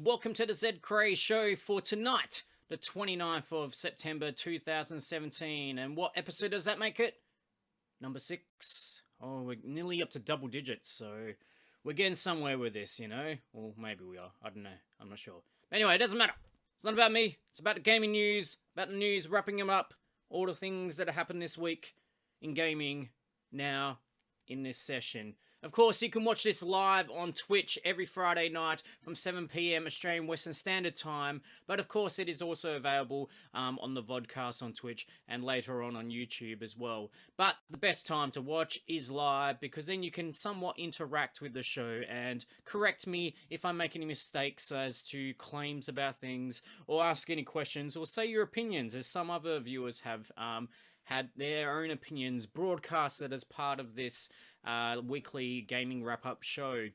Welcome to the ZedKraze show for tonight, the 29th of September 2017. And what episode does that make it? Number 6. Oh, we're nearly up to double digits, so we're getting somewhere with this, you know? Or maybe we are. I don't know. I'm not sure. Anyway, it doesn't matter. It's not about me. It's about the gaming news, about the news, wrapping them up, all the things that have happened this week in gaming now in this session. Of course, you can watch this live on Twitch every Friday night from 7 PM Australian Western Standard Time. But of course, it is also available on the vodcast on Twitch and later on YouTube as well. But the best time to watch is live because then you can somewhat interact with the show and correct me if I make any mistakes as to claims about things or ask any questions or say your opinions, as some other viewers have had their own opinions broadcasted as part of this weekly gaming wrap-up show.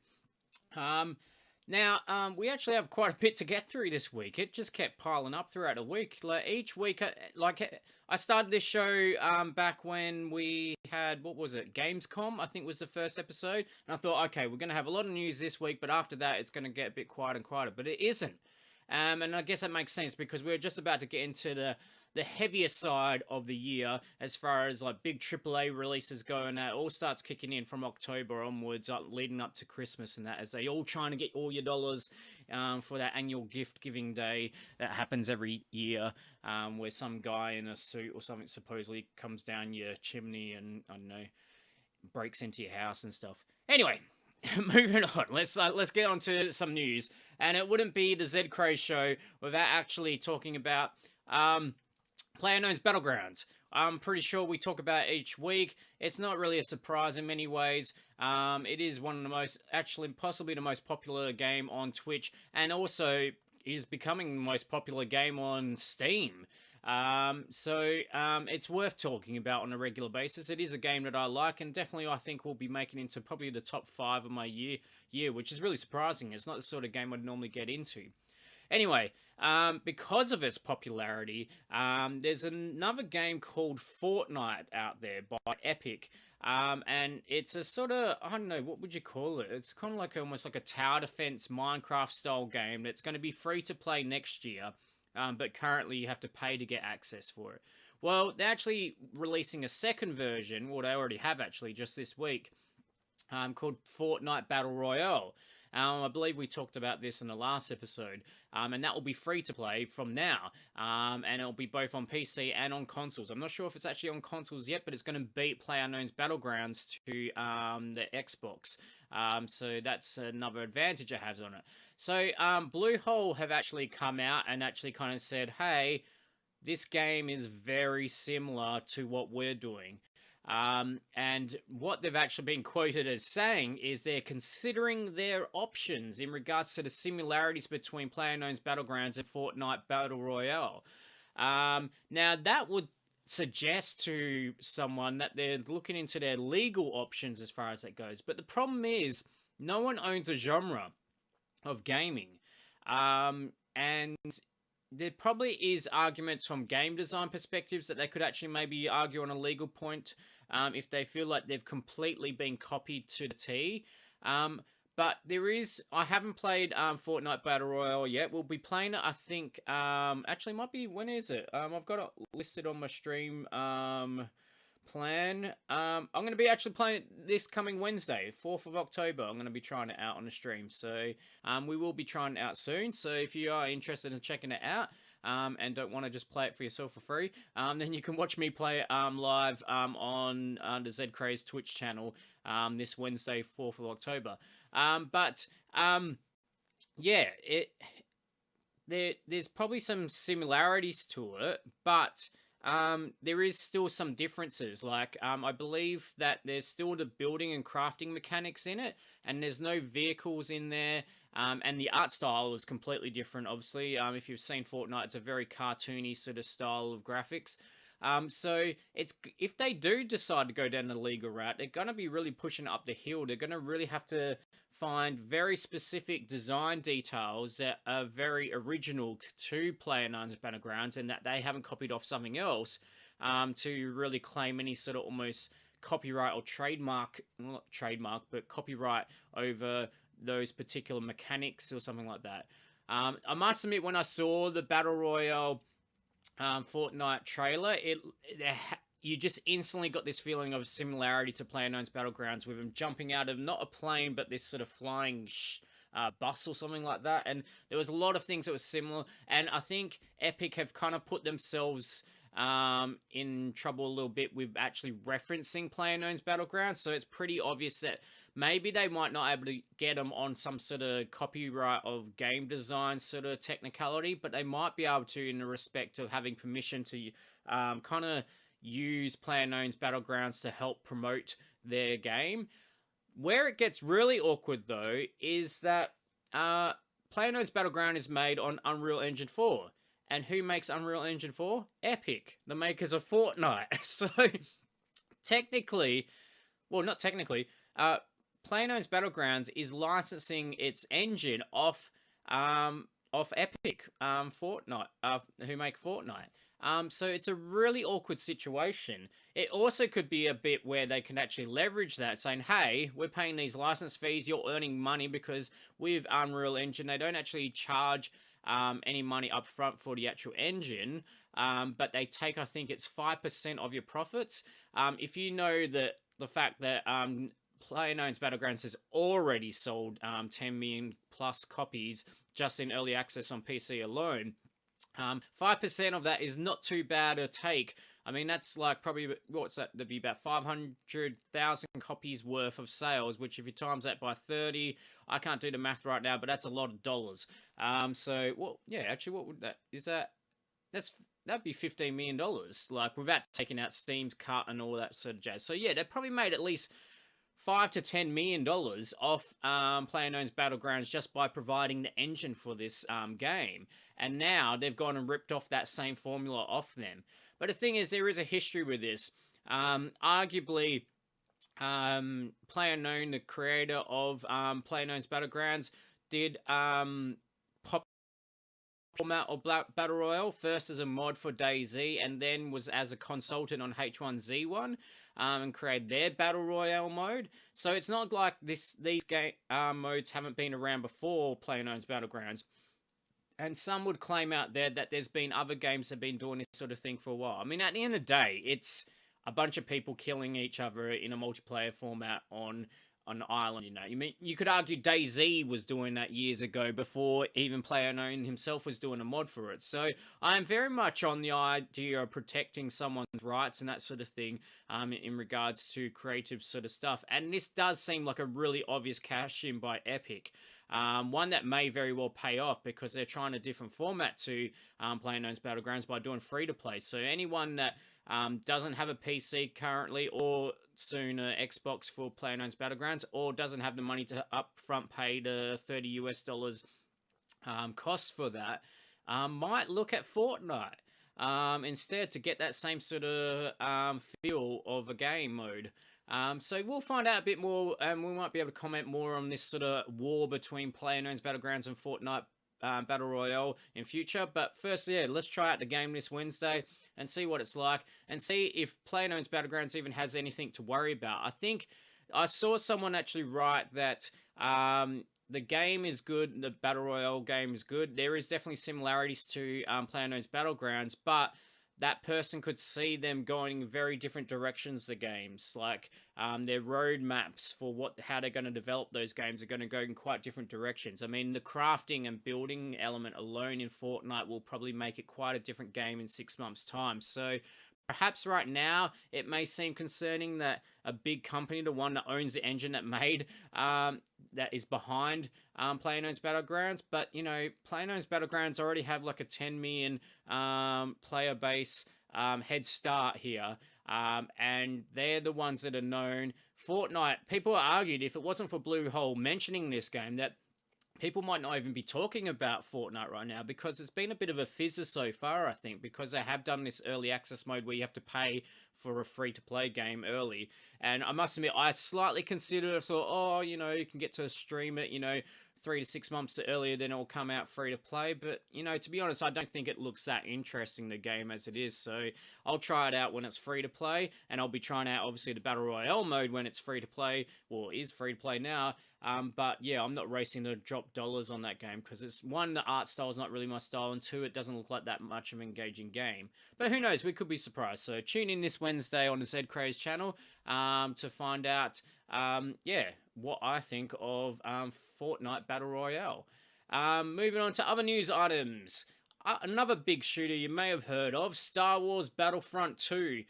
Now, we actually have quite a bit to get through this week. It just kept piling up throughout the week. Like each week, I started this show back when we had, what was it, Gamescom, I think was the first episode. And I thought, okay, we're going to have a lot of news this week, but after that, it's going to get a bit quiet and quieter. But it isn't. And I guess that makes sense because we're just about to get into the heavier side of the year as far as like big AAA releases go, and that all starts kicking in from October onwards, leading up to Christmas and that, as they all trying to get all your dollars for that annual gift giving day that happens every year, where some guy in a suit or something supposedly comes down your chimney and, I don't know, breaks into your house and stuff. Anyway, moving on, let's get on to some news. And it wouldn't be the ZedKraze show without actually talking about PlayerUnknown's Battlegrounds. I'm pretty sure we talk about it each week. It's not really a surprise in many ways. It is one of the most, actually possibly the most popular game on Twitch, and also is becoming the most popular game on Steam. So it's worth talking about on a regular basis. It is a game that I like, and definitely I think will be making into probably the top 5 of my year, which is really surprising. It's not the sort of game I'd normally get into. Anyway, because of its popularity, there's another game called Fortnite out there by Epic. And it's a sort of, I don't know, what would you call it? It's kind of like almost like a tower defense Minecraft style game that's going to be free to play next year. But currently you have to pay to get access for it. Well, they're actually releasing a second version, well, they already have actually just this week, called Fortnite Battle Royale. I believe we talked about this in the last episode, and that will be free to play from now, and it'll be both on PC and on consoles. I'm not sure if it's actually on consoles yet, but it's going to beat PlayerUnknown's Battlegrounds to the Xbox, so that's another advantage it has on it. So Bluehole have actually come out and actually kind of said, hey, this game is very similar to what we're doing. And what they've actually been quoted as saying is they're considering their options in regards to the similarities between PlayerUnknown's Battlegrounds and Fortnite Battle Royale. Now, that would suggest to someone that they're looking into their legal options as far as that goes. But the problem is, no one owns a genre of gaming. And there probably is arguments from game design perspectives that they could actually maybe argue on a legal point if they feel like they've completely been copied to the T. But there is, I haven't played Fortnite Battle Royale yet. We'll be playing it, I think, actually might be, when is it? I've got it listed on my stream plan. I'm going to be actually playing it this coming Wednesday, 4th of October. I'm going to be trying it out on the stream. So we will be trying it out soon. So if you are interested in checking it out and don't want to just play it for yourself for free, then you can watch me play it live on the ZedKraze Twitch channel this Wednesday, 4th of October. Yeah, there's probably some similarities to it, but there is still some differences. Like, I believe that there's still the building and crafting mechanics in it, and there's no vehicles in there. And the art style is completely different, obviously. If you've seen Fortnite, it's a very cartoony sort of style of graphics. So it's if they do decide to go down the legal route, they're going to be really pushing up the hill. They're going to really have to find very specific design details that are very original to PlayerUnknown's Battlegrounds and that they haven't copied off something else, to really claim any sort of almost copyright or trademark, well, not trademark, but copyright over those particular mechanics or something like that. I must admit, when I saw the Battle Royale Fortnite trailer, you just instantly got this feeling of similarity to PlayerUnknown's Battlegrounds, with them jumping out of not a plane but this sort of flying bus or something like that. And there was a lot of things that were similar, and I think Epic have kind of put themselves in trouble a little bit with actually referencing PlayerUnknown's Battlegrounds. So it's pretty obvious that maybe they might not be able to get them on some sort of copyright of game design sort of technicality, but they might be able to in the respect of having permission to kind of use PlayerUnknown's Battlegrounds to help promote their game. Where it gets really awkward, though, is that PlayerUnknown's Battleground is made on Unreal Engine 4. And who makes Unreal Engine 4? Epic, the makers of Fortnite. So, technically, well, not technically, PlayerUnknown's Battlegrounds is licensing its engine off Epic, Fortnite, who make Fortnite. So it's a really awkward situation. It also could be a bit where they can actually leverage that, saying, hey, we're paying these license fees, you're earning money, because with Unreal Engine, they don't actually charge any money up front for the actual engine, but they take, I think it's 5% of your profits. If you know that the fact that PlayerUnknown's Battlegrounds has already sold 10 million plus copies just in early access on PC alone, 5% of that is not too bad a take. I mean, that's like probably, what's that? That'd be about 500,000 copies worth of sales, which if you times that by 30, I can't do the math right now, but that's a lot of dollars. So, well, yeah, actually, what would that, is that, that'd be $15 million, like without taking out Steam's cut and all that sort of jazz. So yeah, they probably made at least $5 to $10 million off PlayerUnknown's Battlegrounds just by providing the engine for this game. And now they've gone and ripped off that same formula off them. But the thing is, there is a history with this. Arguably, PlayerUnknown, the creator of PlayerUnknown's Battlegrounds, did pop format of Battle Royale, first as a mod for DayZ, and then was as a consultant on H1Z1, and created their Battle Royale mode. So it's not like these game modes haven't been around before PlayerUnknown's Battlegrounds. And some would claim out there that there's been other games that have been doing this sort of thing for a while. I mean, at the end of the day, it's a bunch of people killing each other in a multiplayer format on an island, you know. You mean, you could argue DayZ was doing that years ago before even PlayerUnknown himself was doing a mod for it. So I'm very much on the idea of protecting someone's rights and that sort of thing in regards to creative sort of stuff. And this does seem like a really obvious cash in by Epic. One that may very well pay off because they're trying a different format to PlayerUnknown's Battlegrounds by doing free-to-play. So anyone that doesn't have a PC currently, or soon an Xbox for PlayerUnknown's Battlegrounds, or doesn't have the money to upfront pay the $30 US cost for that, might look at Fortnite instead to get that same sort of feel of a game mode. So we'll find out a bit more, and we might be able to comment more on this sort of war between PlayerUnknown's Battlegrounds and Fortnite Battle Royale in future. But first, yeah, let's try out the game this Wednesday and see what it's like, and see if PlayerUnknown's Battlegrounds even has anything to worry about. I think I saw someone actually write that the game is good, the Battle Royale game is good. There is definitely similarities to PlayerUnknown's Battlegrounds, but that person could see them going in very different directions, the games. Like, their roadmaps for how they're going to develop those games are going to go in quite different directions. I mean, the crafting and building element alone in Fortnite will probably make it quite a different game in 6 months' time. So perhaps right now it may seem concerning that a big company, the one that owns the engine that made, that is behind PlayerUnknown's Battlegrounds, but you know, PlayerUnknown's Battlegrounds already have like a 10 million player base head start here. And they're the ones that are known. Fortnite, people argued if it wasn't for Bluehole mentioning this game, that people might not even be talking about Fortnite right now, because it's been a bit of a fizzer so far, I think, because they have done this early access mode where you have to pay for a free-to-play game early. And I must admit, I slightly considered, thought, oh, you know, you can get to stream it, you know, 3 to 6 months earlier, then it'll come out free to play. But, you know, to be honest, I don't think it looks that interesting, the game as it is. So I'll try it out when it's free to play, and I'll be trying out, obviously, the Battle Royale mode when it's free to play, or is free to play now. But yeah, I'm not racing to drop dollars on that game, because it's, one, the art style is not really my style, and two, it doesn't look like that much of an engaging game. But who knows, we could be surprised. So tune in this Wednesday on the ZedKraze channel to find out, yeah, what I think of Fortnite Battle Royale. Moving on to other news items. Another big shooter you may have heard of, Star Wars Battlefront 2.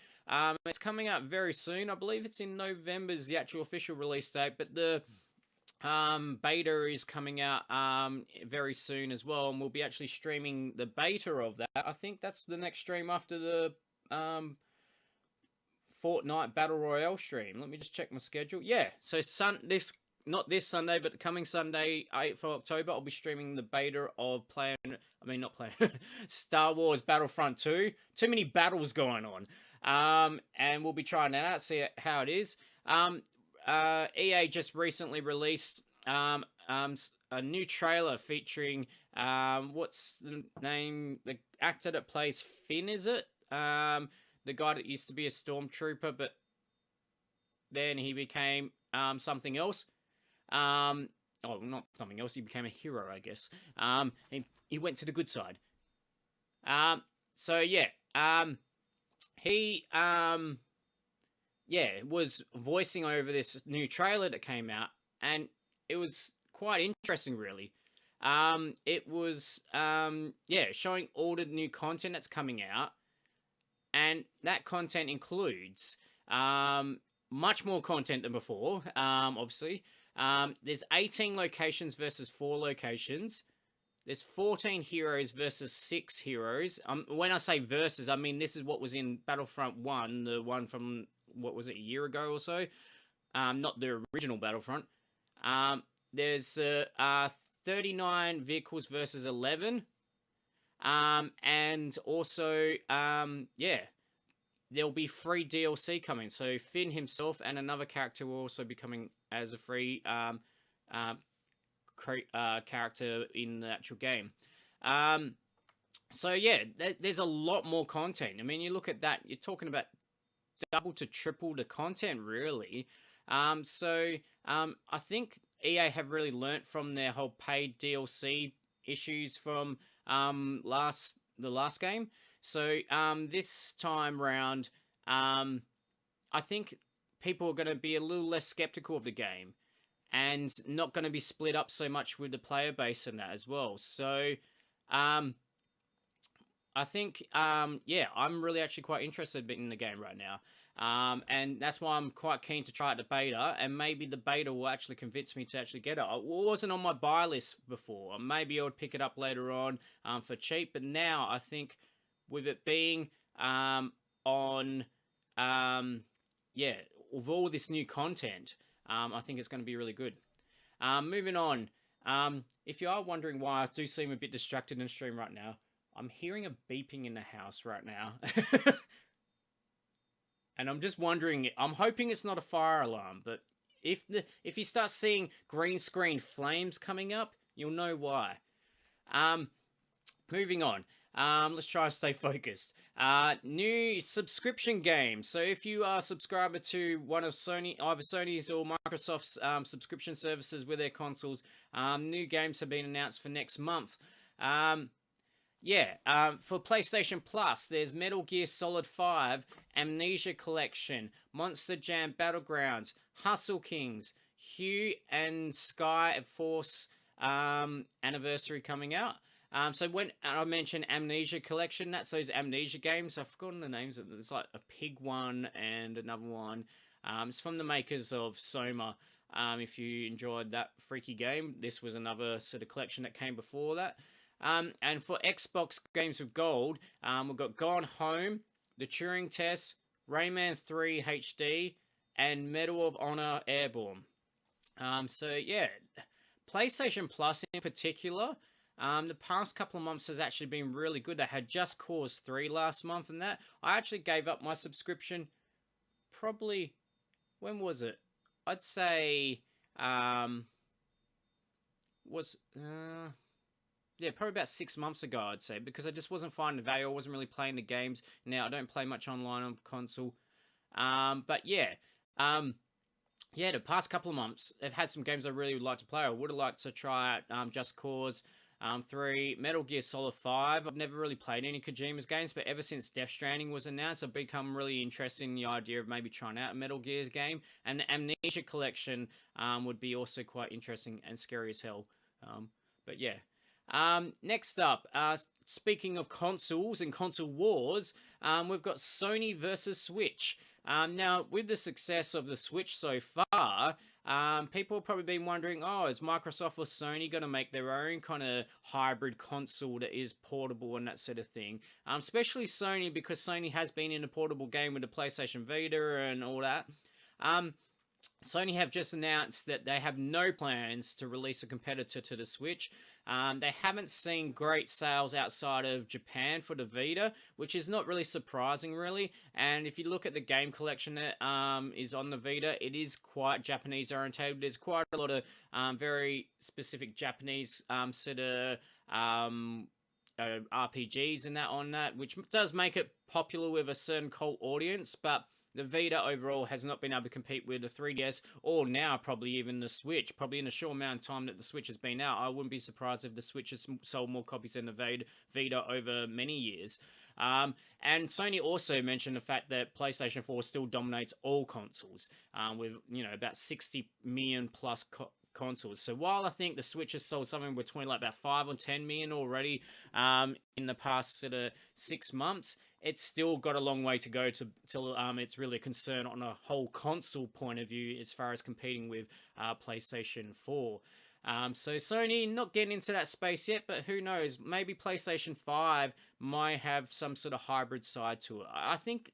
It's coming out very soon. I believe it's in November is the actual official release date, but the beta is coming out very soon as well, and we'll be actually streaming the beta of that. I think that's the next stream after the Fortnite Battle Royale stream. Let me just check my schedule. Yeah, so not this Sunday, but the coming Sunday, 8th of October, I'll be streaming the beta of Star Wars Battlefront 2. Too many battles going on. And we'll be trying that out, see how it is. EA just recently released a new trailer featuring what's the name? The actor that plays Finn, is it? The guy that used to be a stormtrooper, but then he became something else. Oh, not something else. He became a hero, I guess. He went to the good side. So yeah. He was voicing over this new trailer that came out, and it was quite interesting, really. It was, showing all the new content that's coming out, and that content includes much more content than before, obviously. There's 18 locations versus 4 locations. There's 14 heroes versus 6 heroes. When I say versus, I mean this is what was in Battlefront 1, the one from, what was it, a year ago or so? Not the original Battlefront. There's 39 vehicles versus 11. And also, there'll be free DLC coming. So Finn himself and another character will also be coming as a free character in the actual game. So yeah, there's a lot more content. I mean, you look at that, you're talking about double to triple the content, really. I think EA have really learnt from their whole paid DLC issues from the last game. So this time round, I think people are going to be a little less skeptical of the game, and not going to be split up so much with the player base and that as well. So I think, I'm really actually quite interested in the game right now. And that's why I'm quite keen to try out the beta, and maybe the beta will actually convince me to actually get it. It wasn't on my buy list before. Maybe I would pick it up later on for cheap, but now I think with it being with all this new content, I think it's going to be really good. Moving on. If you are wondering why I do seem a bit distracted in the stream right now, I'm hearing a beeping in the house right now. And I'm just wondering, I'm hoping it's not a fire alarm, but if you start seeing green screen flames coming up, you'll know why. Moving on. Let's try and stay focused. New subscription games. So if you are a subscriber to one of either Sony's or Microsoft's subscription services with their consoles, new games have been announced for next month. For PlayStation Plus, there's Metal Gear Solid 5, Amnesia Collection, Monster Jam Battlegrounds, Hustle Kings, Hue and Sky Force anniversary coming out. So when I mentioned Amnesia Collection, that's those Amnesia games. I've forgotten the names of them. There's like a pig one and another one. It's from the makers of Soma. If you enjoyed that freaky game, this was another sort of collection that came before that. And for Xbox games with gold, we've got Gone Home, The Turing Test, Rayman 3 HD, and Medal of Honor Airborne. So yeah, PlayStation Plus in particular, the past couple of months has actually been really good. They had Just Cause 3 last month, and that I actually gave up my subscription. Probably, when was it? I'd say was yeah, probably about 6 months ago, I'd say, because I just wasn't finding the value. I wasn't really playing the games. Now I don't play much online on console. But yeah, yeah, the past couple of months, they've had some games I really would like to play. I would have liked to try out Just Cause 3, Metal Gear Solid 5. I've never really played any Kojima's games, but ever since Death Stranding was announced, I've become really interested in the idea of maybe trying out a Metal Gear's game. And the Amnesia Collection would be also quite interesting and scary as hell. But yeah. Next up, speaking of consoles and console wars, we've got Sony versus Switch. Now, with the success of the Switch so far, people have probably been wondering, oh, is Microsoft or Sony going to make their own kind of hybrid console that is portable and that sort of thing? Especially Sony, because Sony has been in a portable game with the PlayStation Vita and all that. Sony have just announced that they have no plans to release a competitor to the Switch. They haven't seen great sales outside of Japan for the Vita, which is not really surprising, really. And if you look at the game collection that is on the Vita, it is quite Japanese oriented. There's quite a lot of very specific Japanese sort of RPGs and that on that, which does make it popular with a certain cult audience, but the Vita overall has not been able to compete with the 3DS or now probably even the Switch. Probably in a short amount of time that the Switch has been out, I wouldn't be surprised if the Switch has sold more copies than the Vita over many years. And Sony also mentioned the fact that PlayStation 4 still dominates all consoles with, about 60 million plus consoles. So while I think the Switch has sold something between like about 5 or 10 million already in the past sort of 6 months, it's still got a long way to go till it's really a concern on a whole console point of view as far as competing with PlayStation 4. So Sony not getting into that space yet, but who knows? Maybe PlayStation 5 might have some sort of hybrid side to it. I think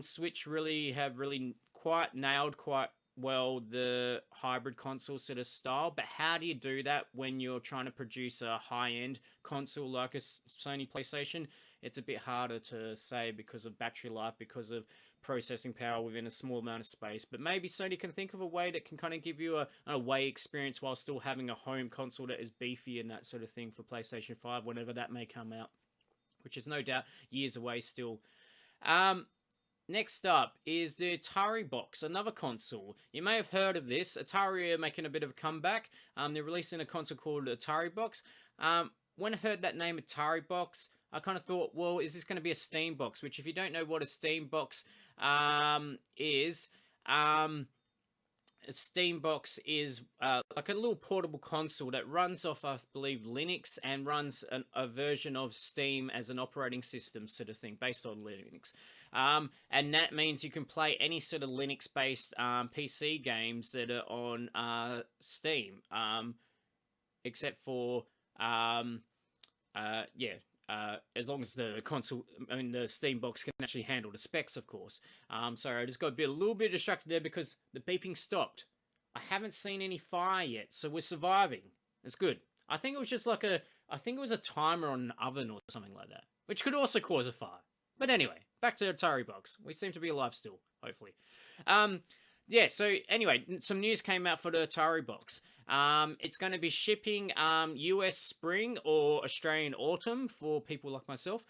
Switch have really quite nailed quite well the hybrid console sort of style, but how do you do that when you're trying to produce a high-end console like a Sony PlayStation? It's a bit harder to say because of battery life, because of processing power within a small amount of space. But maybe Sony can think of a way that can kind of give you a away experience while still having a home console that is beefy and that sort of thing for PlayStation 5 whenever that may come out, which is no doubt years away still. Next up is the Atari Box, another console. You may have heard of this. Atari are making a bit of a comeback. They're releasing a console called Atari Box. When I heard that name Atari Box, I kind of thought, well, is this going to be a Steam Box? Which, if you don't know what a Steam Box is, a Steam Box is like a little portable console that runs off, I believe, Linux and runs a version of Steam as an operating system sort of thing, based on Linux. And that means you can play any sort of Linux-based PC games that are on Steam, except for, as long as the console, the Steam Box can actually handle the specs, of course. Sorry, I just got a little bit distracted there because the beeping stopped. I haven't seen any fire yet, so we're surviving. It's good. I think it was just like I think it was a timer on an oven or something like that, which could also cause a fire. But anyway, back to Atari Box. We seem to be alive still, hopefully. Yeah, so anyway, some news came out for the Atari Box. It's going to be shipping US spring or Australian autumn for people like myself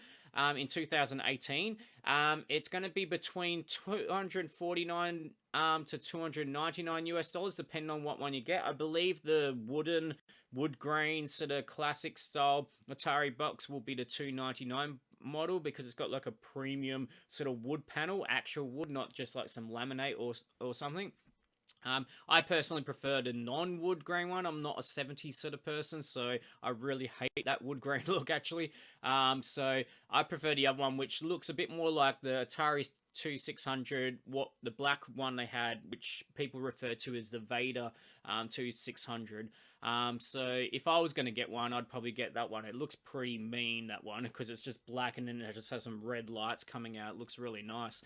in 2018. It's going to be between $249 to $299 US, depending on what one you get. I believe the wood grain sort of classic style Atari Box will be the $299 model because it's got like a premium sort of wood panel, actual wood, not just like some laminate or something. I personally prefer the non-wood grain one. I'm not a 70s sort of person, so I really hate that wood grain look, actually. So I prefer the other one, which looks a bit more like the Atari 2600, what the black one they had, which people refer to as the Vader 2600. So if I was going to get one, I'd probably get that one. It looks pretty mean, that one, because it's just black and then it just has some red lights coming out. It looks really nice.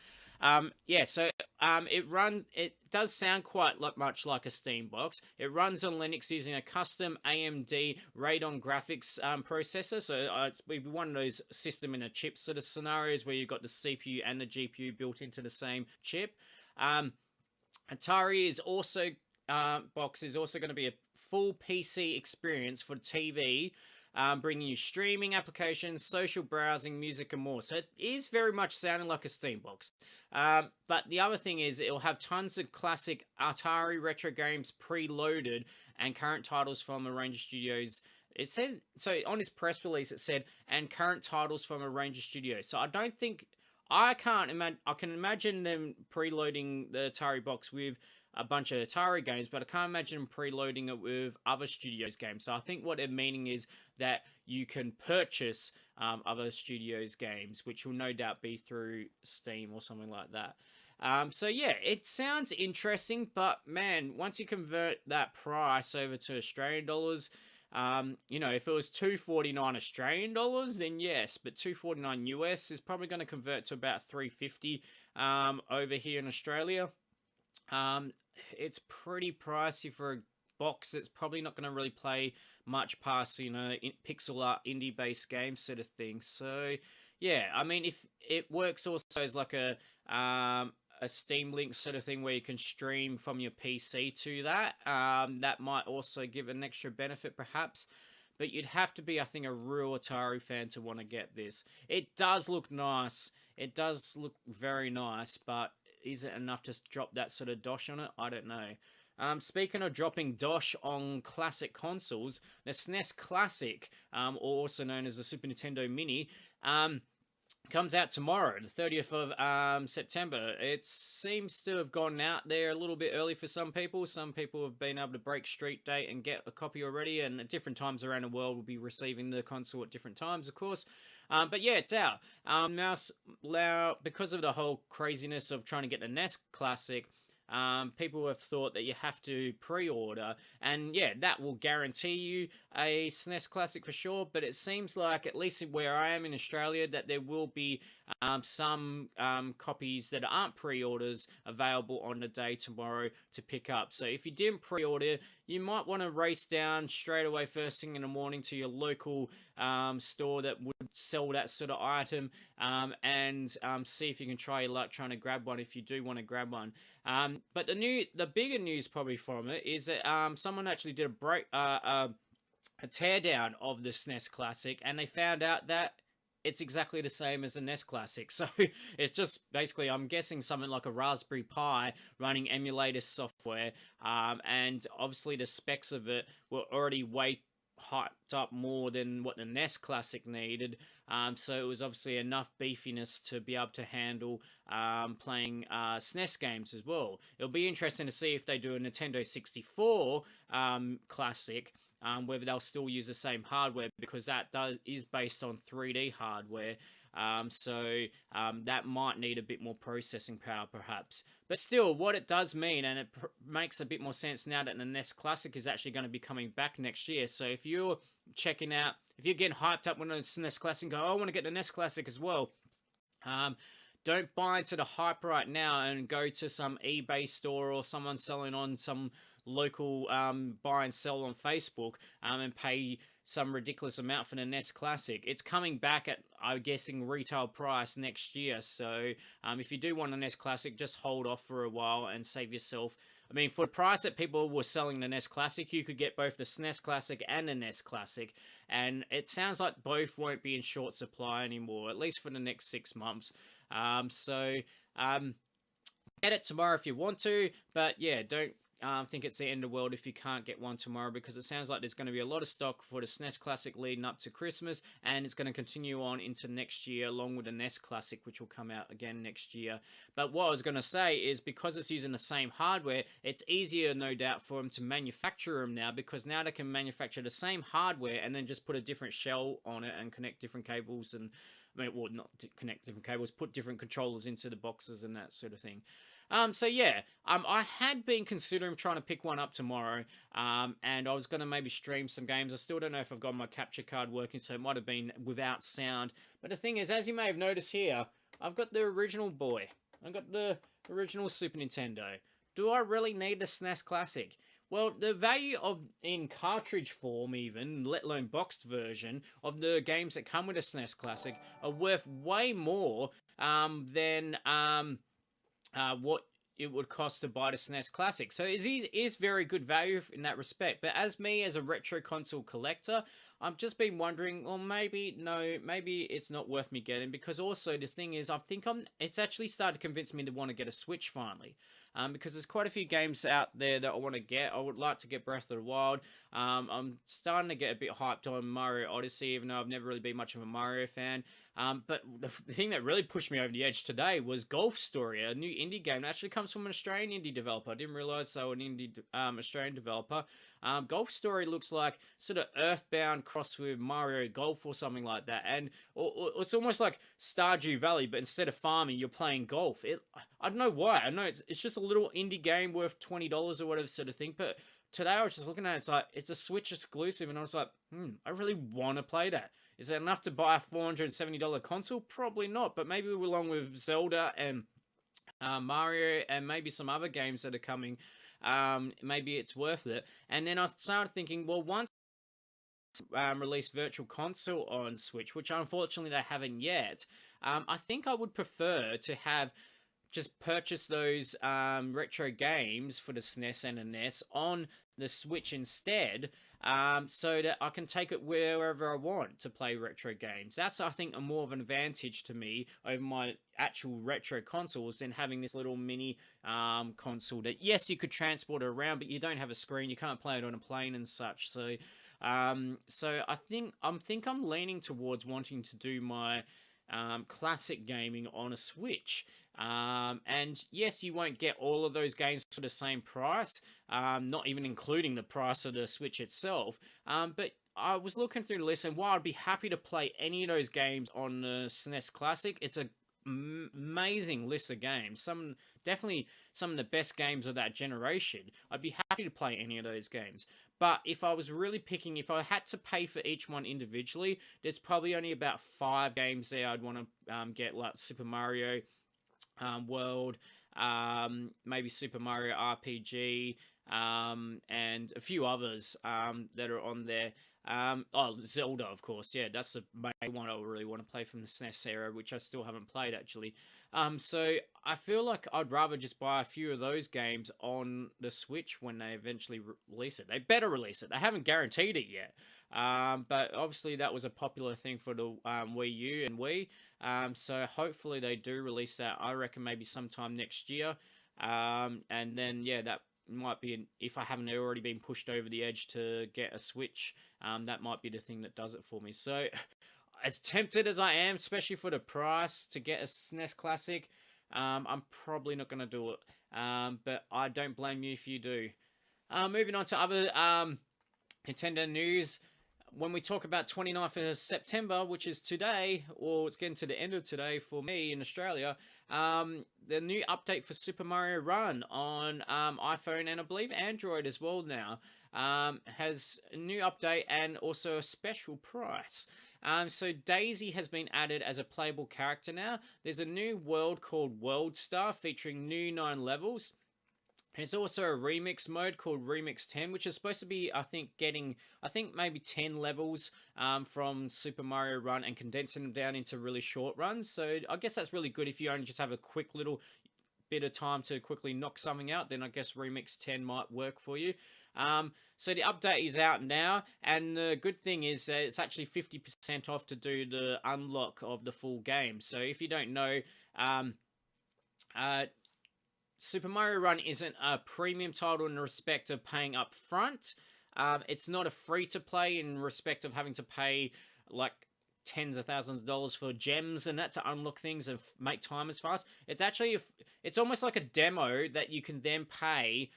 Yeah, so it does sound quite much like a Steam box. It runs on Linux using a custom AMD Radeon graphics processor. So it's one of those system in a chip sort of scenarios where you've got the CPU and the GPU built into the same chip. Atari is also box is also going to be a full PC experience for TV. Bringing you streaming applications, social browsing, music, and more. So it is very much sounding like a Steam box. But the other thing is it'll have tons of classic Atari retro games preloaded and current titles from a range of studios. It says, so on this press release it said, and current titles from a range of studios. So I don't think, I can imagine them preloading the Atari box with a bunch of Atari games, but I can't imagine them preloading it with other studios' games. So I think what they're meaning is that you can purchase other studios' games, which will no doubt be through Steam or something like that. So yeah, it sounds interesting, but man, once you convert that price over to Australian dollars, you know, if it was $2.49 Australian dollars, then yes, but $2.49 US is probably going to convert to about $3.50 over here in Australia. It's pretty pricey for a box that's probably not going to really play much past, you know, pixel art indie based games sort of thing. So yeah, I mean, if it works also as like a Steam Link sort of thing where you can stream from your PC to that, that might also give an extra benefit perhaps. But you'd have to be, I think, a real Atari fan to want to get this. It does look nice. It does look very nice, but is it enough to drop that sort of dosh on it? I don't know. Speaking of dropping dosh on classic consoles, the SNES Classic, or also known as the Super Nintendo Mini, comes out tomorrow, the 30th of September. It seems to have gone out there a little bit early for some people. Some people have been able to break street date and get a copy already, and at different times around the world will be receiving the console at different times, of course. But yeah, it's out. Now, because of the whole craziness of trying to get the NES Classic, people have thought that you have to pre-order, and yeah, that will guarantee you a SNES Classic for sure, but it seems like, at least where I am in Australia, that there will be some copies that aren't pre-orders available on the day tomorrow to pick up. So if you didn't pre-order, you might want to race down straight away first thing in the morning to your local store that would sell that sort of item, and see if you can try your luck trying to grab one if you do want to grab one. But the bigger news probably from it is that someone actually did a teardown of the SNES Classic, and they found out that it's exactly the same as the NES Classic. So it's just basically, I'm guessing, something like a Raspberry Pi running emulator software, and obviously the specs of it were already way hyped up more than what the NES Classic needed, so it was obviously enough beefiness to be able to handle playing SNES games as well. It'll be interesting to see if they do a Nintendo 64 Classic, whether they'll still use the same hardware, because that is based on 3D hardware. So that might need a bit more processing power perhaps. But still, what it does mean, and it makes a bit more sense now that the NES Classic is actually going to be coming back next year. So if you're checking out, if you're getting hyped up when it's NES Classic and go, oh, I want to get the NES Classic as well, don't buy into the hype right now and go to some eBay store or someone selling on some local buy and sell on Facebook, and pay some ridiculous amount for the NES Classic. It's coming back at, I'm guessing, retail price next year. So if you do want a NES Classic, just hold off for a while and save yourself. I mean, for the price that people were selling the NES Classic, you could get both the SNES Classic and the NES Classic. And it sounds like both won't be in short supply anymore, at least for the next 6 months. Get it tomorrow if you want to, but yeah, don't think it's the end of the world if you can't get one tomorrow, because it sounds like there's going to be a lot of stock for the SNES Classic leading up to Christmas, and it's going to continue on into next year along with the NES Classic, which will come out again next year. But what I was going to say is, because it's using the same hardware, it's easier, no doubt, for them to manufacture them now, because now they can manufacture the same hardware and then just put a different shell on it and connect different cables and mean, well, not to connect different cables, put different controllers into the boxes and that sort of thing. So yeah, I had been considering trying to pick one up tomorrow, and I was going to maybe stream some games. I still don't know if I've got my capture card working, so it might have been without sound. But the thing is, as you may have noticed here, I've got the original boy. I've got the original Super Nintendo. Do I really need the SNES Classic? Well, the value of, in cartridge form even, let alone boxed version, of the games that come with a SNES Classic are worth way more than what it would cost to buy the SNES Classic. So it is very good value in that respect. But as me, as a retro console collector, I've just been wondering, well, maybe it's not worth me getting, because also the thing is, it's actually started to convince me to want to get a Switch finally. Because there's quite a few games out there that I want to get. I would like to get Breath of the Wild. I'm starting to get a bit hyped on Mario Odyssey, even though I've never really been much of a Mario fan. But the thing that really pushed me over the edge today was Golf Story, a new indie game that actually comes from an Australian indie developer. I didn't realise they were an indie Australian developer. Golf Story looks like sort of Earthbound crossed with Mario Golf or something like that, and it's almost like Stardew Valley, but instead of farming, you're playing golf. I don't know why. I know it's just a little indie game worth $20 or whatever sort of thing, but today I was just looking at it, it's like, it's a Switch exclusive, and I was like, I really want to play that. Is it enough to buy a $470 console? Probably not, but maybe along with Zelda and Mario and maybe some other games that are coming, maybe it's worth it. And then I started thinking, well, once release Virtual Console on Switch, which unfortunately they haven't yet, I think I would prefer to have just purchase those retro games for the SNES and the NES on the Switch instead, so that I can take it wherever I want to play retro games. That's, I think, a more of an advantage to me over my actual retro consoles than having this little mini console that, yes, you could transport it around, but you don't have a screen, you can't play it on a plane and such. So I think I'm leaning towards wanting to do my classic gaming on a Switch. And yes, you won't get all of those games for the same price, not even including the price of the Switch itself. But I was looking through the list, and while I'd be happy to play any of those games on the SNES Classic, it's a amazing list of games. Definitely some of the best games of that generation. I'd be happy to play any of those games. But if I was really picking, if I had to pay for each one individually, there's probably only about 5 games there I'd want to get, like Super Mario World, maybe Super Mario RPG, and a few others that are on there. Zelda, of course. Yeah, that's the main one I really want to play from the SNES era, which I still haven't played, actually. So I feel like I'd rather just buy a few of those games on the Switch when they eventually release it. They better release it. They haven't guaranteed it yet. But obviously that was a popular thing for the Wii U and Wii. So hopefully they do release that. I reckon maybe sometime next year. And then, yeah, that might be, if I haven't already been pushed over the edge to get a Switch, that might be the thing that does it for me. So as tempted as I am, especially for the price, to get a SNES Classic, I'm probably not going to do it. But I don't blame you if you do. Moving on to other Nintendo news. When we talk about 29th of September, which is today, or it's getting to the end of today for me in Australia, the new update for Super Mario Run on iPhone and I believe Android as well now has a new update and also a special price. So Daisy has been added as a playable character now. There's a new world called World Star featuring new 9 levels. There's also a remix mode called Remix 10, which is supposed to be, I think, maybe 10 levels from Super Mario Run and condensing them down into really short runs. So I guess that's really good if you only just have a quick little bit of time to quickly knock something out. Then I guess Remix 10 might work for you. So the update is out now, and the good thing is it's actually 50% off to do the unlock of the full game. So if you don't know, Super Mario Run isn't a premium title in respect of paying up front. It's not a free-to-play in respect of having to pay like tens of thousands of dollars for gems and that to unlock things and make time as fast. It's actually, it's almost like a demo that you can then pay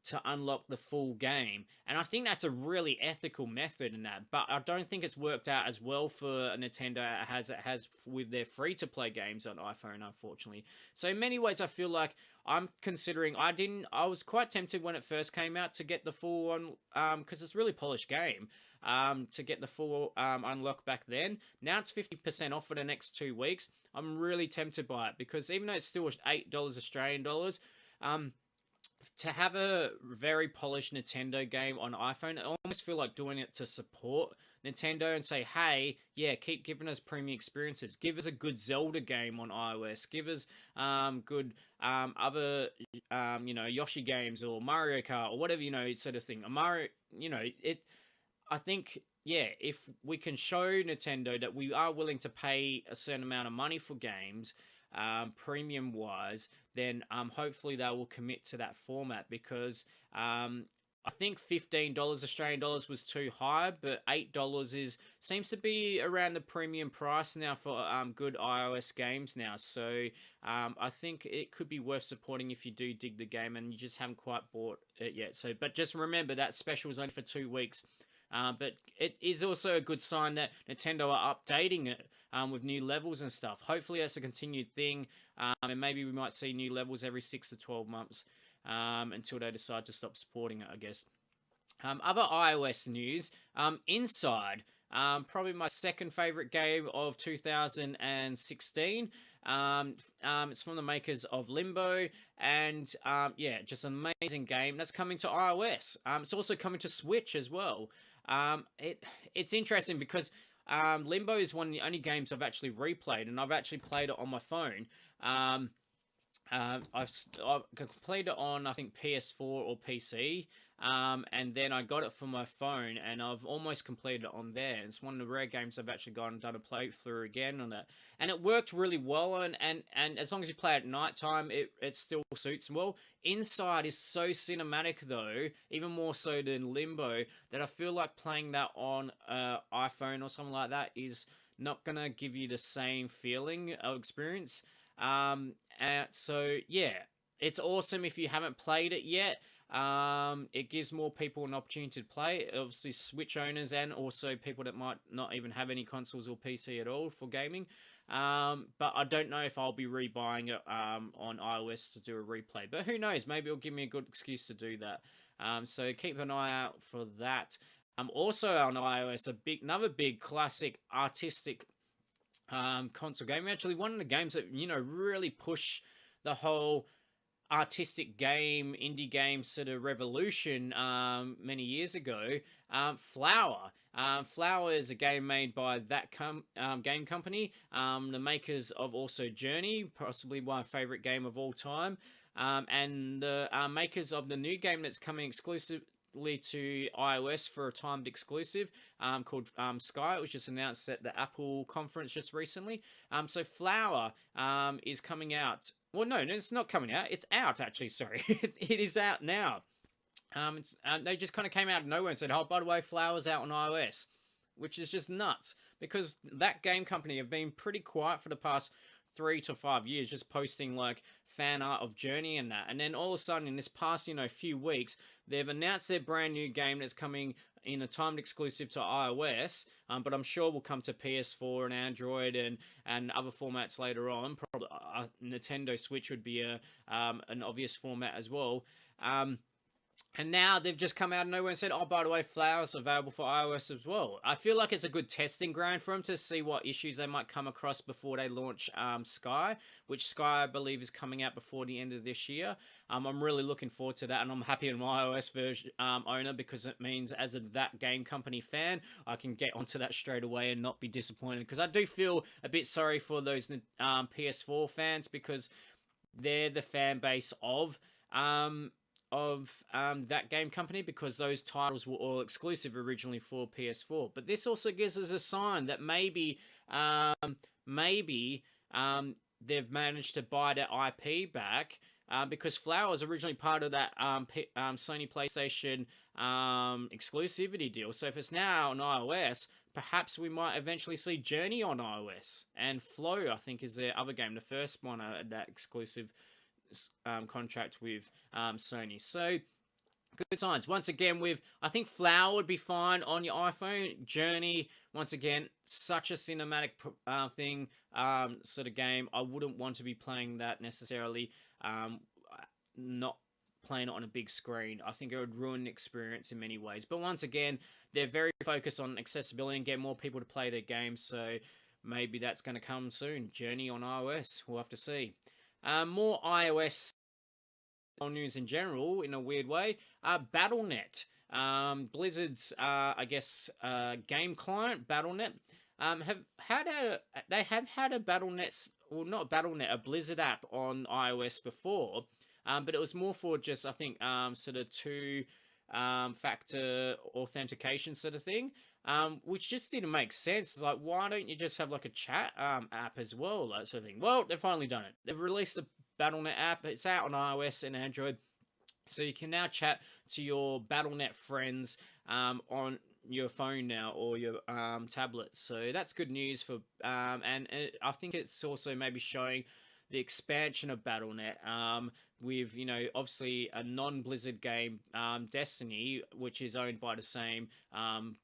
to unlock the full game. And I think that's a really ethical method in that. But I don't think it's worked out as well for Nintendo as it has with their free-to-play games on iPhone, unfortunately. So in many ways, I feel like I'm considering... I was quite tempted when it first came out to get the full on... because it's a really polished game. To get the full unlock back then. Now it's 50% off for the next 2 weeks. I'm really tempted by it because even though it's still $8 Australian dollars, to have a very polished Nintendo game on iPhone, I almost feel like doing it to support Nintendo and say, hey, yeah, keep giving us premium experiences. Give us a good Zelda game on iOS. Give us good other, Yoshi games or Mario Kart or whatever, sort of thing. I think, yeah, if we can show Nintendo that we are willing to pay a certain amount of money for games, premium-wise, then hopefully they will commit to that format because I think $15 Australian dollars was too high, but $8 seems to be around the premium price now for good iOS games now. So I think it could be worth supporting if you do dig the game and you just haven't quite bought it yet. So, but just remember that special is only for 2 weeks. But it is also a good sign that Nintendo are updating it with new levels and stuff. Hopefully that's a continued thing, and maybe we might see new levels every 6 to 12 months until they decide to stop supporting it, I guess. Other iOS news, Inside, probably my second favorite game of 2016. It's from the makers of Limbo, and yeah, just an amazing game that's coming to iOS. It's also coming to Switch as well. It's interesting because Limbo is one of the only games I've actually replayed, and I've actually played it on my phone. I've played it on, I think, PS4 or PC, and then I got it for my phone, and I've almost completed it on there. It's one of the rare games I've actually gone and done a playthrough again on it, and it worked really well, and as long as you play at night time, it still suits well. Inside is so cinematic, though, even more so than Limbo, that I feel like playing that on iPhone or something like that is not gonna give you the same feeling or experience. So yeah, it's awesome if you haven't played it yet. It gives more people an opportunity to play. Obviously, Switch owners and also people that might not even have any consoles or PC at all for gaming. But I don't know if I'll be rebuying it on iOS to do a replay. But who knows? Maybe it'll give me a good excuse to do that. So keep an eye out for that. Also on iOS, another big classic artistic console game. Actually, one of the games that really push the whole artistic game, indie game sort of revolution many years ago. Flower. Flower is a game made by that game company, the makers of also Journey, possibly my favorite game of all time, and the makers of the new game that's coming exclusively to iOS for a timed exclusive called Sky. It was just announced at the Apple conference just recently. So Flower is coming out. Well, no, it's not coming out. It's out, actually. Sorry. It is out now. They just kind of came out of nowhere and said, oh, by the way, Flower's out on iOS, which is just nuts because that game company have been pretty quiet for the past 3 to 5 years, just posting like fan art of Journey and that. And then all of a sudden in this past, few weeks, they've announced their brand new game that's coming in a timed exclusive to iOS, but I'm sure will come to PS4 and Android and other formats later on. Probably Nintendo Switch would be an obvious format as well. And now they've just come out of nowhere and said, oh, by the way, Flower's available for iOS as well. I feel like it's a good testing ground for them to see what issues they might come across before they launch Sky, which Sky, I believe, is coming out before the end of this year. I'm really looking forward to that, and I'm happy I'm an iOS version owner because it means as a that game company fan, I can get onto that straight away and not be disappointed. Because I do feel a bit sorry for those PS4 fans because they're the fan base of that game company because those titles were all exclusive originally for PS4. But this also gives us a sign that maybe they've managed to buy their IP back because Flower was originally part of that Sony PlayStation exclusivity deal. So if it's now on iOS, perhaps we might eventually see Journey on iOS. And Flow, I think, is their other game, the first one that exclusive contract with Sony. So Good signs. Once again, I think Flower would be fine on your iPhone. Journey, once again, such a cinematic thing, sort of game. I wouldn't want to be playing that necessarily. Not playing it on a big screen. I think it would ruin the experience in many ways. But once again, they're very focused on accessibility and get more people to play their games. So maybe that's going to come soon. Journey on iOS. We'll have to see. More iOS news in general, in a weird way. Battle.net, Blizzard's, I guess, game client, Battle.net, have had a Battle.net, well, not Battle.net, a Blizzard app on iOS before, but it was more for just, I think, sort of two-factor authentication sort of thing. Which just didn't make sense. It's like, why don't you just have like a chat app as well, that sort of thing? Well, they've finally done it. They've released a Battle.net app. It's out on iOS and Android, so you can now chat to your Battle.net friends on your phone now or your tablet. So that's good news for, and I think it's also maybe showing the expansion of Battle.net, with, you know, obviously a non-Blizzard game, Destiny, which is owned by the same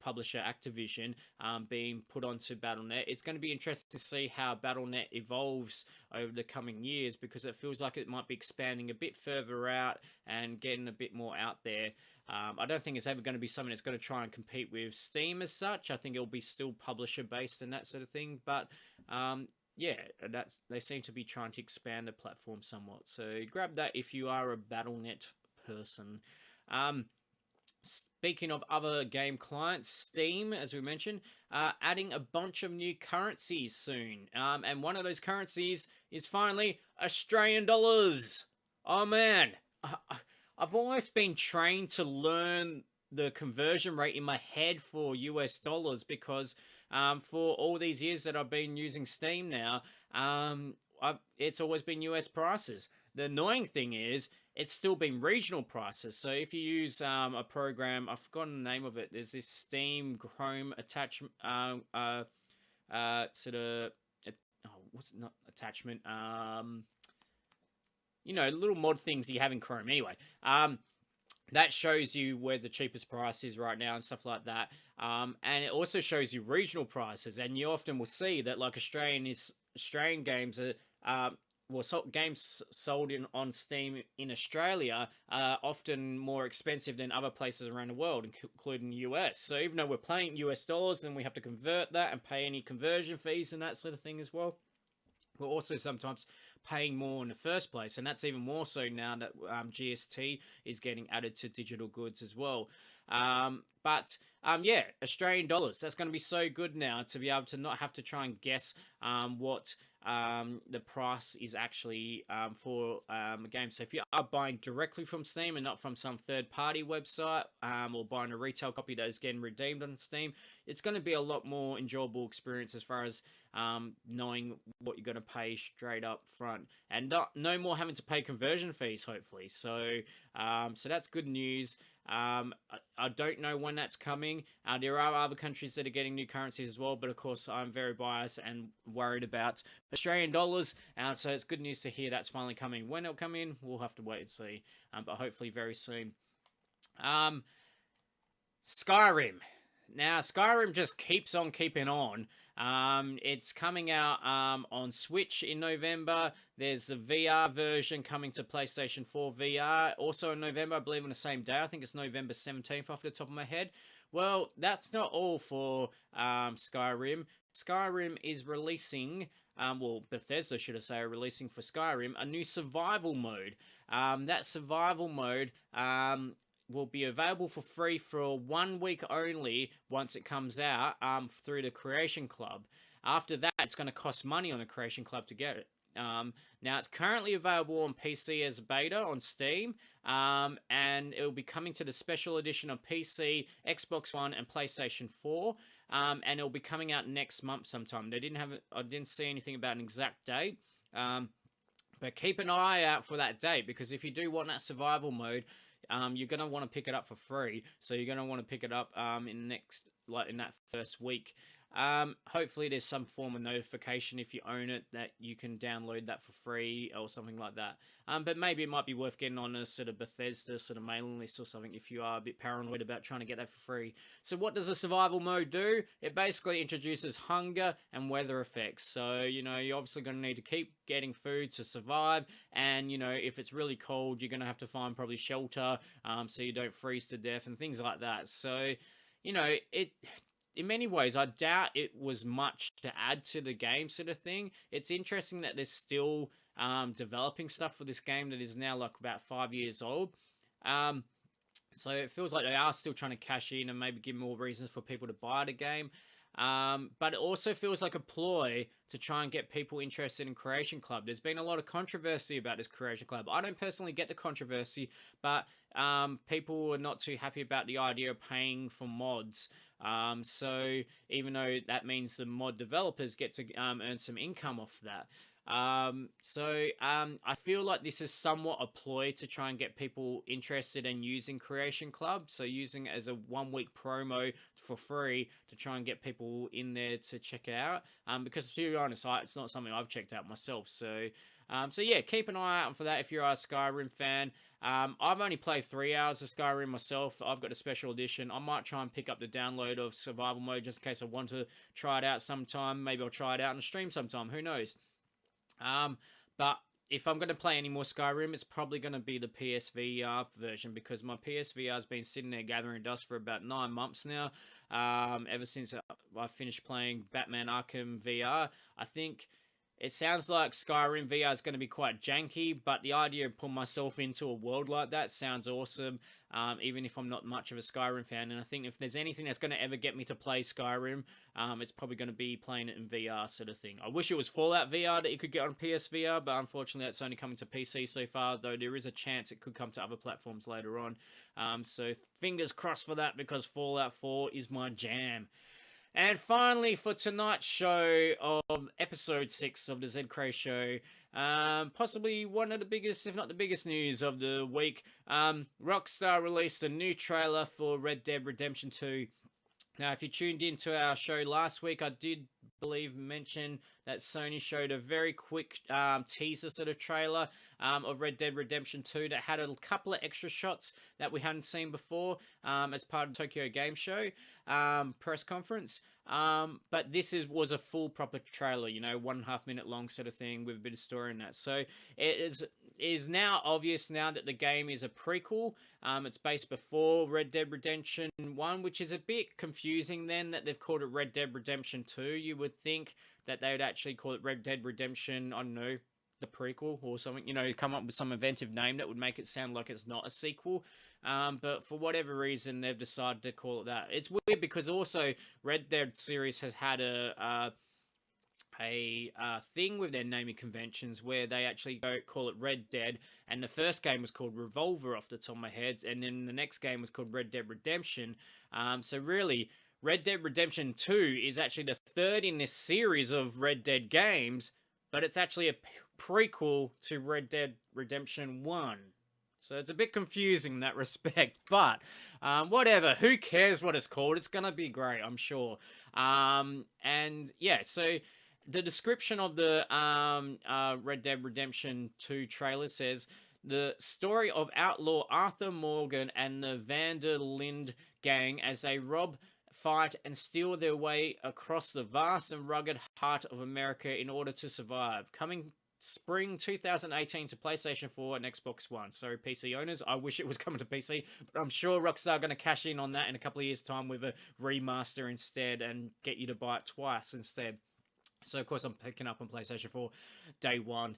publisher, Activision, being put onto Battle.net. It's going to be interesting to see how Battle.net evolves over the coming years, because it feels like it might be expanding a bit further out and getting a bit more out there. I don't think it's ever going to be something that's going to try and compete with Steam as such. I think it'll be still publisher-based and that sort of thing, but yeah, they seem to be trying to expand the platform somewhat. So grab that if you are a Battle.net person. Speaking of other game clients, Steam, as we mentioned, adding a bunch of new currencies soon. And one of those currencies is finally Australian dollars. Oh man, I've always been trained to learn the conversion rate in my head for US dollars, because for all these years that I've been using Steam now, it's always been US prices. The annoying thing is, it's still been regional prices. So if you use a program, I've forgotten the name of it, there's this Steam Chrome attachment, sort of, what's it, not attachment, you know, little mod things you have in Chrome. Anyway, that shows you where the cheapest price is right now and stuff like that. And it also shows you regional prices, and you often will see that like Australian games are, games sold on Steam in Australia are often more expensive than other places around the world, including the US. So even though we're paying US dollars, then we have to convert that and pay any conversion fees and that sort of thing as well. We're also sometimes paying more in the first place, and that's even more so now that GST is getting added to digital goods as well. Yeah, Australian dollars, that's going to be so good now to be able to not have to try and guess what the price is actually for a game. So if you are buying directly from Steam and not from some third-party website, or buying a retail copy that is getting redeemed on Steam, it's going to be a lot more enjoyable experience as far as knowing what you're going to pay straight up front, and no more having to pay conversion fees, hopefully. So so that's good news. I don't know when that's coming. There are other countries that are getting new currencies as well, but of course I'm very biased and worried about Australian dollars, so it's good news to hear that's finally coming. When it'll come in, we'll have to wait and see, but hopefully very soon. Skyrim. Now, Skyrim just keeps on keeping on. It's coming out on Switch in November. There's the VR version coming to PlayStation 4 VR also in November, I believe on the same day. I think it's November 17th off the top of my head. Well, that's not all for Skyrim. Skyrim is releasing, well, Bethesda, should I say, are releasing for Skyrim a new survival mode. That survival mode will be available for free for 1 week only once it comes out through the Creation Club. After that, it's going to cost money on the Creation Club to get it. Now, it's currently available on PC as a beta on Steam, and it will be coming to the special edition of PC, Xbox One, and PlayStation 4, and it will be coming out next month sometime. I didn't see anything about an exact date, but keep an eye out for that date, because if you do want that survival mode, you're going to want to pick it up for free. So you're going to want to pick it up in that first week. Hopefully there's some form of notification if you own it that you can download that for free or something like that. But maybe it might be worth getting on a sort of Bethesda sort of mailing list or something if you are a bit paranoid about trying to get that for free. So what does the survival mode do? It basically introduces hunger and weather effects. So, you're obviously going to need to keep getting food to survive. And, if it's really cold, you're going to have to find probably shelter so you don't freeze to death and things like that. So, it in many ways, I doubt it was much to add to the game sort of thing. It's interesting that they're still developing stuff for this game that is now like about 5 years old. So it feels like they are still trying to cash in and maybe give more reasons for people to buy the game. But it also feels like a ploy to try and get people interested in Creation Club. There's been a lot of controversy about this Creation Club. I don't personally get the controversy, but people are not too happy about the idea of paying for mods. So even though that means the mod developers get to earn some income off that. I feel like this is somewhat a ploy to try and get people interested in using Creation Club. So using it as a 1 week promo for free to try and get people in there to check it out. Because to be honest, it's not something I've checked out myself. So yeah, keep an eye out for that if you're a Skyrim fan. I've only played 3 hours of Skyrim myself. I've got a special edition. I might try and pick up the download of survival mode just in case I want to try it out sometime. Maybe I'll try it out on a stream sometime. Who knows? But if I'm going to play any more Skyrim, it's probably going to be the PSVR version because my PSVR has been sitting there gathering dust for about 9 months now. Ever since I finished playing Batman Arkham VR, I think it sounds like Skyrim VR is going to be quite janky, but the idea of putting myself into a world like that sounds awesome, even if I'm not much of a Skyrim fan. And I think if there's anything that's going to ever get me to play Skyrim, it's probably going to be playing it in VR sort of thing. I wish it was Fallout VR that you could get on PSVR, but unfortunately that's only coming to PC so far, though there is a chance it could come to other platforms later on. So fingers crossed for that because Fallout 4 is my jam. And finally, for tonight's show of episode 6 of the ZedKraze show, possibly one of the biggest, if not the biggest news of the week, Rockstar released a new trailer for Red Dead Redemption 2. Now, if you tuned into our show last week, I did mention that Sony showed a very quick teaser sort of trailer of Red Dead Redemption 2 that had a couple of extra shots that we hadn't seen before as part of the Tokyo Game Show press conference. But this was a full proper trailer, 1.5 minute long sort of thing with a bit of story in that. So it is now obvious now that the game is a prequel. It's based before Red Dead Redemption 1, which is a bit confusing then that they've called it Red Dead Redemption 2. You would think that they would actually call it Red Dead Redemption, I don't know, the prequel or something, come up with some inventive name that would make it sound like it's not a sequel. But for whatever reason, they've decided to call it that. It's weird because also Red Dead series has had a thing with their naming conventions where they actually call it Red Dead, and the first game was called Revolver off the top of my head, and then the next game was called Red Dead Redemption. So really, Red Dead Redemption 2 is actually the third in this series of Red Dead games, but it's actually a prequel to Red Dead Redemption 1. So it's a bit confusing in that respect, but whatever. Who cares what it's called? It's going to be great, I'm sure. And yeah, so the description of the Red Dead Redemption 2 trailer says, the story of outlaw Arthur Morgan and the Van der Linde gang as they rob, fight, and steal their way across the vast and rugged heart of America in order to survive. Coming spring 2018 to PlayStation 4 and Xbox One. So PC owners, I wish it was coming to PC, but I'm sure Rockstar are going to cash in on that in a couple of years' time with a remaster instead and get you to buy it twice instead. So, of course, I'm picking up on PlayStation 4 day one.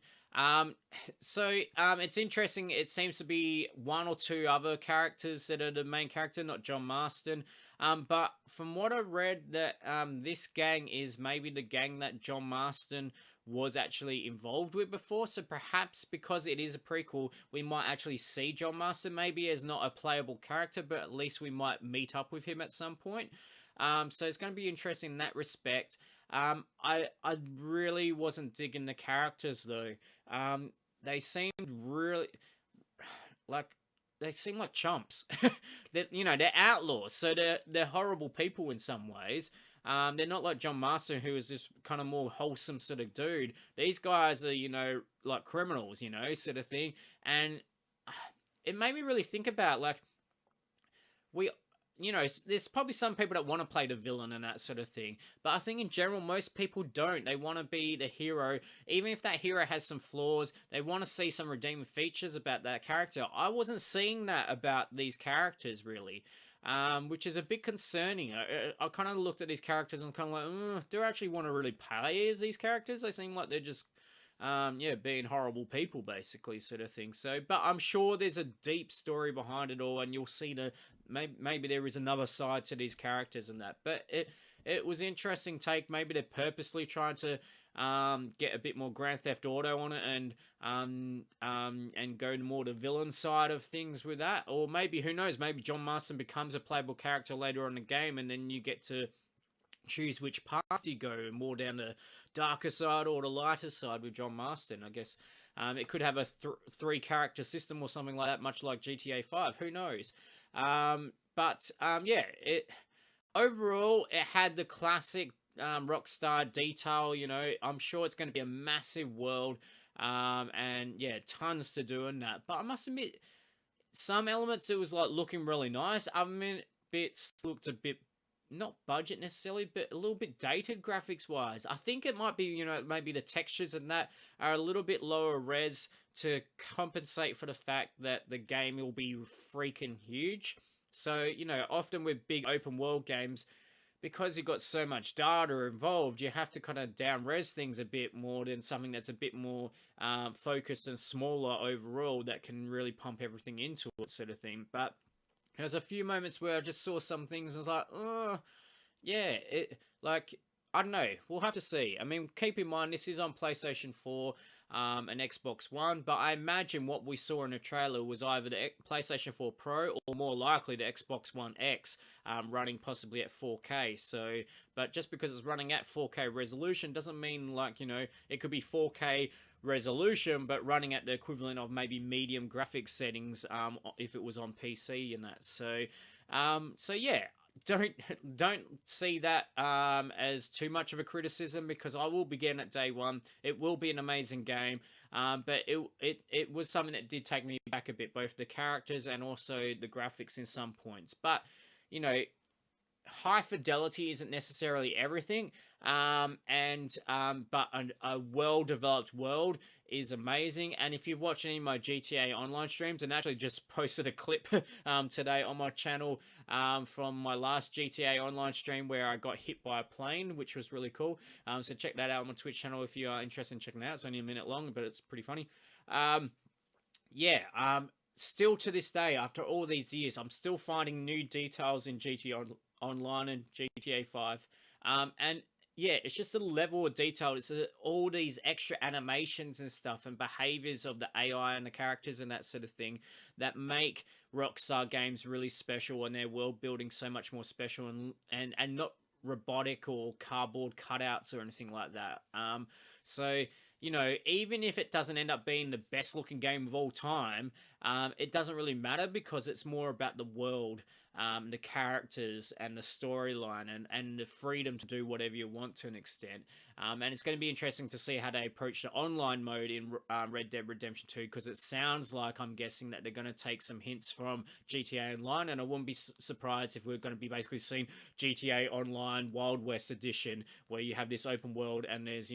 It's interesting. It seems to be one or two other characters that are the main character, not John Marston. But from what I read, that this gang is maybe the gang that John Marston was actually involved with before. So perhaps because it is a prequel, we might actually see John Marston maybe as not a playable character, but at least we might meet up with him at some point. So it's going to be interesting in that respect. I really wasn't digging the characters though. They seemed really like chumps. They're outlaws, so they're horrible people in some ways. They're not like John Marston, who is this kind of more wholesome sort of dude. These guys are, like criminals, sort of thing. And it made me really think about, like, we there's probably some people that want to play the villain and that sort of thing, but I think in general most people don't. They want to be the hero, even if that hero has some flaws. They want to see some redeeming features about that character. I wasn't seeing that about these characters really, which is a bit concerning. I kind of looked at these characters and kind of like, do I actually want to really play as these characters? They seem like they're just being horrible people, basically, sort of thing. So, but I'm sure there's a deep story behind it all, and you'll see maybe there is another side to these characters and that. But it was interesting take. Maybe they're purposely trying to get a bit more Grand Theft Auto on it, and go more to villain side of things with that. Or maybe, who knows, maybe John Marston becomes a playable character later on in the game, and then you get to choose which path you go, more down the darker side or the lighter side with John Marston. I guess it could have a three character system or something like that, much like GTA 5. Who knows? It overall, it had the classic Rockstar detail. I'm sure it's going to be a massive world, and yeah, tons to do in that. But I must admit, some elements it was like looking really nice. Other bits looked a bit, not budget necessarily, but a little bit dated graphics wise. I think it might be, maybe the textures and that are a little bit lower res to compensate for the fact that the game will be freaking huge. So, often with big open world games, because you've got so much data involved, you have to kind of down res things a bit more than something that's a bit more focused and smaller overall that can really pump everything into it, sort of thing. But there's a few moments where I just saw some things and was like, oh, yeah, I don't know. We'll have to see. I mean, keep in mind, this is on PlayStation 4 and Xbox One, but I imagine what we saw in the trailer was either the PlayStation 4 Pro or more likely the Xbox One X running possibly at 4K. So, but just because it's running at 4K resolution doesn't mean it could be 4K resolution, but running at the equivalent of maybe medium graphics settings if it was on PC and that. So yeah, don't see that as too much of a criticism, because I will be getting it day one. It will be an amazing game, but it was something that did take me back a bit, both the characters and also the graphics in some points. But high fidelity isn't necessarily everything, but a well-developed world is amazing. And if you've watched any of my GTA Online streams, and actually just posted a clip today on my channel from my last GTA Online stream where I got hit by a plane, which was really cool. So check that out on my Twitch channel if you are interested in checking it out. It's only a minute long, but it's pretty funny. Still to this day, after all these years, I'm still finding new details in GTA Online and GTA 5. And yeah, it's just a level of detail. It's all these extra animations and stuff and behaviors of the AI and the characters and that sort of thing that make Rockstar games really special, and their world building so much more special and not robotic or cardboard cutouts or anything like that. So, even if it doesn't end up being the best looking game of all time, it doesn't really matter, because it's more about the world, the characters and the storyline and the freedom to do whatever you want to an extent. And it's going to be interesting to see how they approach the online mode in Red Dead Redemption 2, because it sounds like, I'm guessing, that they're going to take some hints from GTA Online, and I wouldn't be surprised if we're going to be basically seeing GTA Online Wild West Edition, where you have this open world and there's,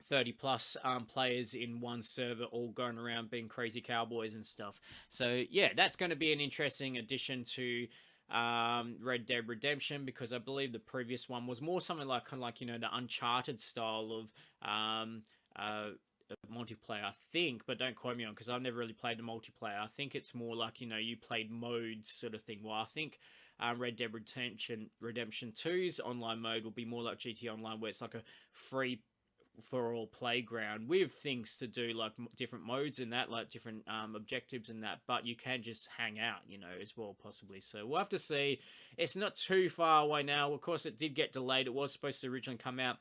30 plus players in one server all going around being crazy cowboys and stuff. So yeah, that's going to be an interesting addition to Red Dead Redemption, because I believe the previous one was more something like the Uncharted style of multiplayer, I think, but don't quote me on, because I've never really played the multiplayer. I think it's more like, you played modes sort of thing. Well, I think Red Dead Redemption 2's online mode will be more like GTA Online, where it's like a free for all playground with things to do, like different modes in that, like different objectives in that, but you can just hang out, as well, possibly. So we'll have to see. It's not too far away now. Of course, it did get delayed. It was supposed to originally come out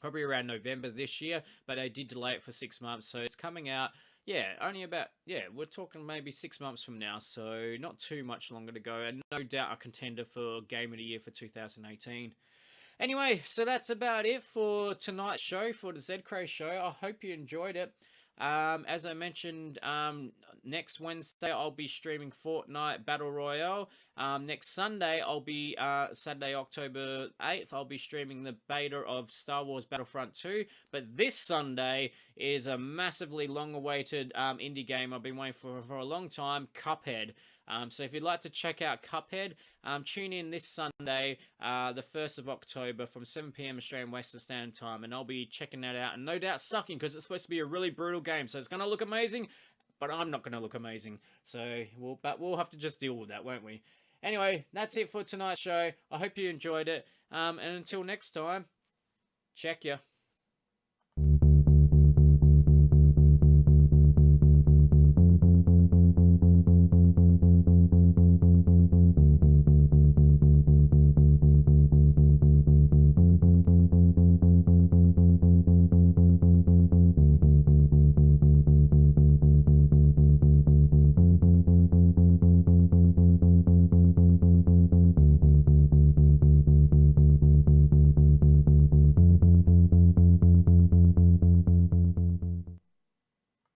probably around November this year, but they did delay it for 6 months, so it's coming out, Yeah, only about, yeah, we're talking maybe 6 months from now, so not too much longer to go, and no doubt a contender for Game of the Year for 2018. Anyway, so that's about it for tonight's show, for the ZedKraze show. I hope you enjoyed it. As I mentioned, next Wednesday I'll be streaming Fortnite Battle Royale. Next Sunday I'll be Saturday, October 8th. I'll be streaming the beta of Star Wars Battlefront 2. But this Sunday is a massively long-awaited indie game I've been waiting for a long time, Cuphead. So if you'd like to check out Cuphead, tune in this Sunday, the 1st of October from 7 p.m. Australian Western Standard Time, and I'll be checking that out, and no doubt sucking, because it's supposed to be a really brutal game, so it's going to look amazing, but I'm not going to look amazing, so we'll have to just deal with that, won't we? Anyway, that's it for tonight's show. I hope you enjoyed it, and until next time, check ya.